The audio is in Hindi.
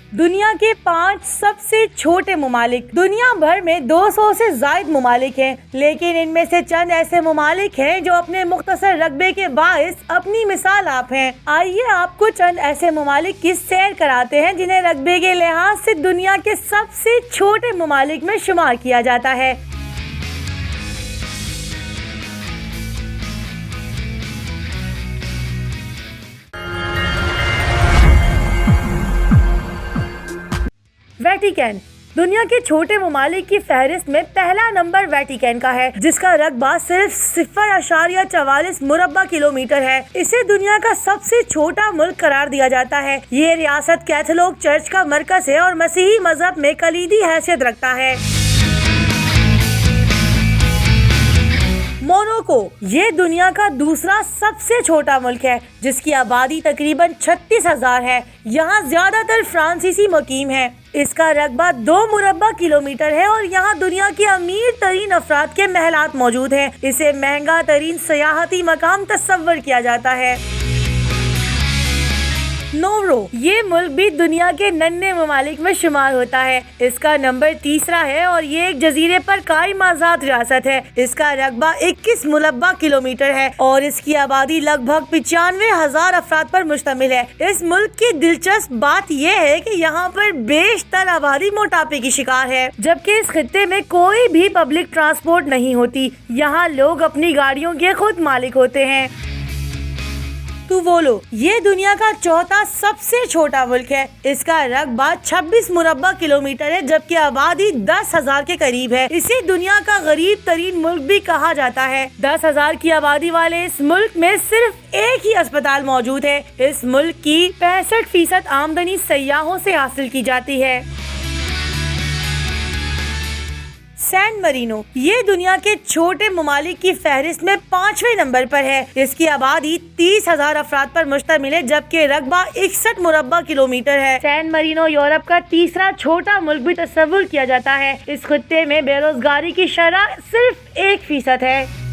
दुनिया के 5 सबसे छोटे ममालिक। दुनिया भर में 200 से ज्यादा ममालिक हैं, लेकिन इनमें से चंद ऐसे ममालिक हैं जो अपने मुख्तसर रकबे के बाइस अपनी मिसाल आप हैं। आइए आपको चंद ऐसे ममालिक की सैर कराते हैं जिन्हें रकबे के लिहाज से दुनिया के सबसे छोटे ममालिक में शुमार किया जाता है। वेटिकन। दुनिया के छोटे ममालिक की फहरिस्त में पहला नंबर वेटिकन का है, जिसका रकबा सिर्फ 0.44 मुरब्बा किलोमीटर है। इसे दुनिया का सबसे छोटा मुल्क करार दिया जाता है। ये रियासत कैथोलिक चर्च का मरकज है और मसीही मजहब में कलीदी हैसियत रखता है। मोनाको। ये दुनिया का दूसरा सबसे छोटा मुल्क है, जिसकी आबादी तकरीबन 36,000 है। यहाँ ज्यादातर फ्रांसीसी मुकीम हैं। इसका रकबा 2 मुरब्बा किलोमीटर है और यहाँ दुनिया के अमीर तरीन अफराद के महलात मौजूद हैं। इसे महंगा तरीन सयाहती मकाम तस्वर किया जाता है। नोरो। ये मुल्क भी दुनिया के नन्हे ममालिक में शुमार होता है। इसका नंबर 3रा है और ये एक जजीरे पर कायम आजाद रियासत है। इसका रकबा 21 मुरब्बा किलोमीटर है और इसकी आबादी लगभग 95,000 अफराद पर मुश्तमिल है। इस मुल्क की दिलचस्प बात यह है कि यहाँ पर बेशतर आबादी मोटापे की शिकार है, जबकि इस खित्ते में कोई भी पब्लिक ट्रांसपोर्ट नहीं होती। यहाँ लोग अपनी गाड़ियों के खुद मालिक होते हैं। तुवालू। ये दुनिया का चौथा सबसे छोटा मुल्क है। इसका रकबा 26 मुरब्बा किलोमीटर है, जबकि आबादी 10,000 के करीब है। इसे दुनिया का गरीब तरीन मुल्क भी कहा जाता है। 10,000 की आबादी वाले इस मुल्क में सिर्फ एक ही अस्पताल मौजूद है। इस मुल्क की 65% आमदनी सयाहों से हासिल की जाती है। San Marino. ये दुनिया के छोटे ममालिक की फहरिस्त में 5वें नंबर पर है। इसकी आबादी 30,000 अफराद पर मुश्तमिल है, जबकि रकबा 61 मुरब्बा किलोमीटर है। सैन मरीनो यूरोप का तीसरा छोटा मुल्क भी तस्वुर किया जाता है। इस खित्ते में बेरोजगारी की शरह सिर्फ 1% है।